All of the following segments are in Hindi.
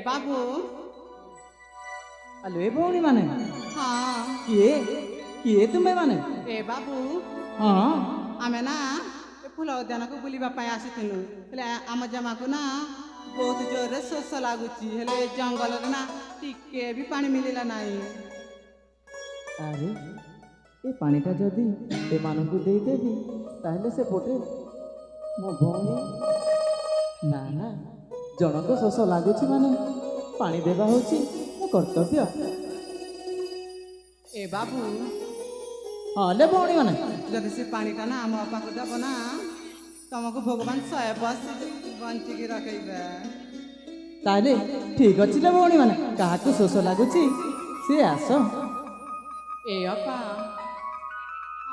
बाबू आलो ए भौणी माने हाँ किए किए तुमे माने ए बाबू हाँ आमे ना फूल उद्यान को बुलवा आसीलु आम जमा को ना बहुत जोर शोष लगुच जंगल ना टिके भी पानी मिलला नहीं। अरे ए पानीटा जदि ए मानकु दे देबी ताहले से पोटे मो भौणी ना ना जनक शोष लगुच माने पानी देवा होची मो कर्तव्य। ए बाबू हाँ ले भौणी माने जदि से पानीटा ना आम बापा को दब ना तुमको भगवान 100 वर्ष बंचिकी रखेबे। ताहले ठीक अछि ले भौणी माने काहाकु शोष लगुची से आस ए अपा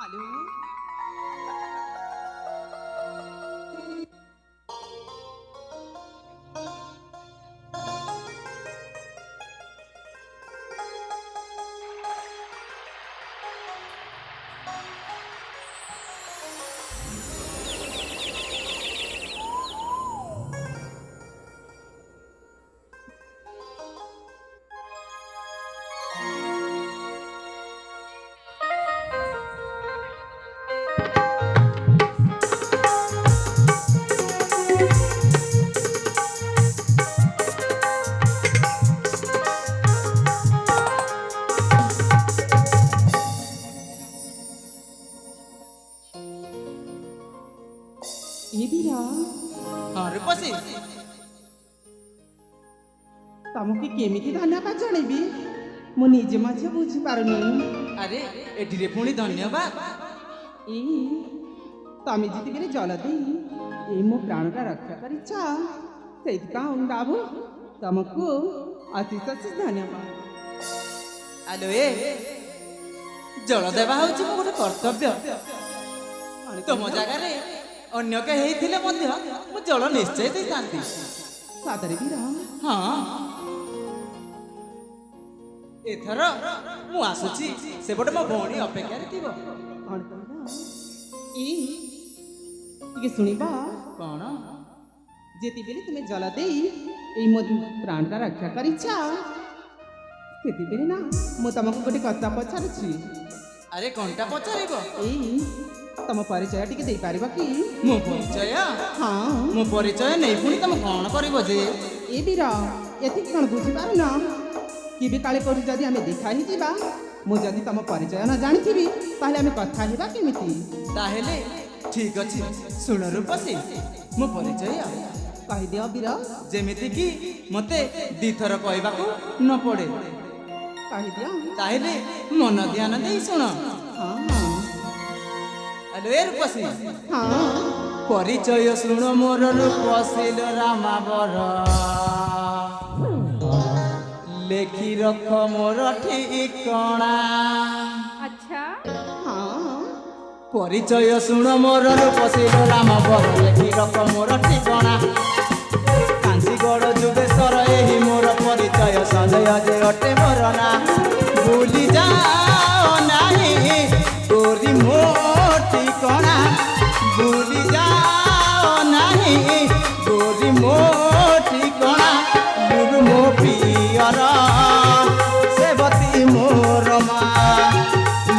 आलू हाँ रूपसी तुमको केमिति धन्यवाद जनइबी मु निजे मजे बुझी पारुनी। अरे एटिरे पुणी धन्यवाद ई तमे जिते जल दे ए मो प्राणटा रक्षा करिछ से बाबू तुमको अतिश अतिश धन्यवाद। आलो ए जल देवा होची मो गोटे कर्तव्य तुम जगार अन्य कहीं थे मु जल निश्चय दे थांती सादरे भी रहा। हाँ एथर मु आसुची सेपटे मो भौणी अपेक्षा थिबो कौन कहला ई टिके सुनिबा कौन जेति बेले तुमे जल देई एई मो प्राणटा रक्षा करिछा सेति बेले ना मु तुमको गोटे कथा पचारुछि। अरे कौनटा पचारिबो एई तम परिचय टिके दे पारिबा कि मो परिचय हाँ मो परिचय नहीं पुणी तुम कौन करिबो जे ए बीरा एति कौन बुझी पारुना कि भी काले कोठी जदि आमे देखा ही जीवा मु जदि तम परिचय न जानिथिबी ताहले आमे कथा हेबा केमिति। ताहेले ठीक अछि सुन रूपसी मो परिचय कहि दियो बीरा जेमिति कि मते दिथर कहबाकू न पड़े कहि दियो ताहेले मन ध्यान दे सुन। हाँ हेलो ए रूपसी हाँ परिचय शुण मोर रूपशील रामावर लेखी रख मोर ठिकणा। अच्छा हाँ परिचय शुण मोर रूपशील रामावर लेखी रख मोर ठिकणा कांचीगढ़ जुगेश्वर एही मोर परिचय संजय जे अटे मोर ना भूली जाओ नाही तोरी मो ठिकणा भूली जाओ नाही तोरी मो ठिकणा गुरु मो पियर सेवती मोर मा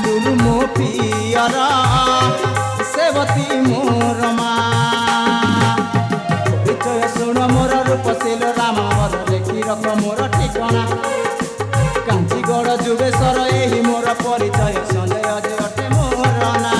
गुरु मो पियर सेवती मोर मा परिचय शुण मोर रूपशील रामावर लेखी रख मोर ठिकणा कांचीगढ़ जुगेश्वर एही मोर परिचय संजय जे अटे मोर ना।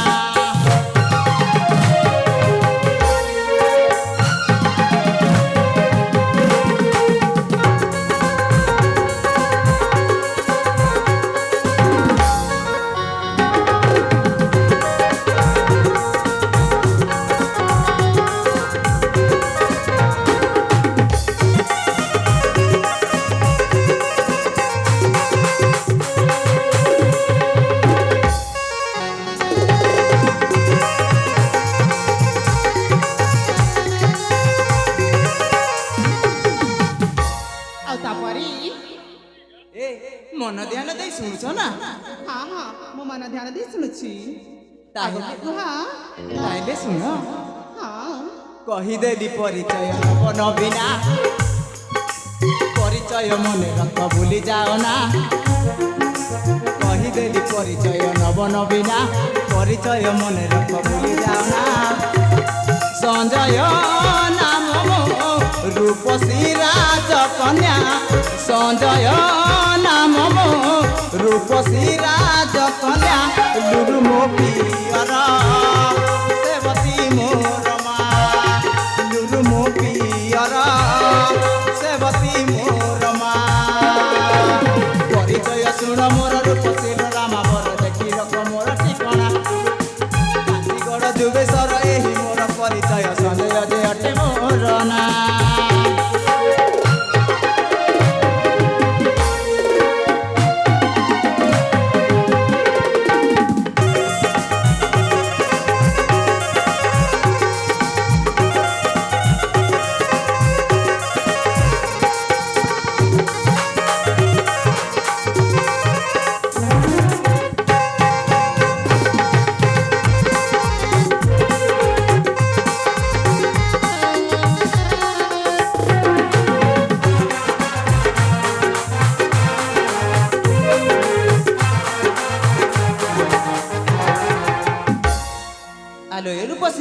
मन ध्यान दे सुनुछ ना हाँ हाँ मो मन ध्यान दे सुनुछि ताहेले कुहा ताहेले सुन हाँ कहिदेली परिचय नबीना ପରିଚୟ ମନେ ରଖ ଭୁଲି ଯାଅ ନା କହିଦେଲି ପରିଚୟ ନବ ନବୀନା ପରିଚୟ ମନେ ରଖ ଭୁଲି ଯାଅ ନା ସଞ୍ଜୟ ନାମ ମୋ ରୂପସୀ ରାଜ କନ୍ୟା ସଞ୍ଜୟ ନାମ ମୋ ରୂପସୀ ରାଜ କନ୍ୟା ଲୁଲୁ ମୋ ପିଅର ସେବତୀ ମୋର ମା ଲୁଲୁ ମୋ ପିଅର ସେବତୀ ମୋର ମା ପରିଚୟ ଶୁଣ ମୋର ରୂପସୀ ରାମା ବର ଦେଖି ରଖ ମୋର ଠିକଣା କାଞ୍ଚିଗଡ଼ ଯୁଗେଶ୍ୱର ଏହି ମୋର ପରିଚୟ ସଞ୍ଜୟ ଯେ ଅଟେ ମୋର ନା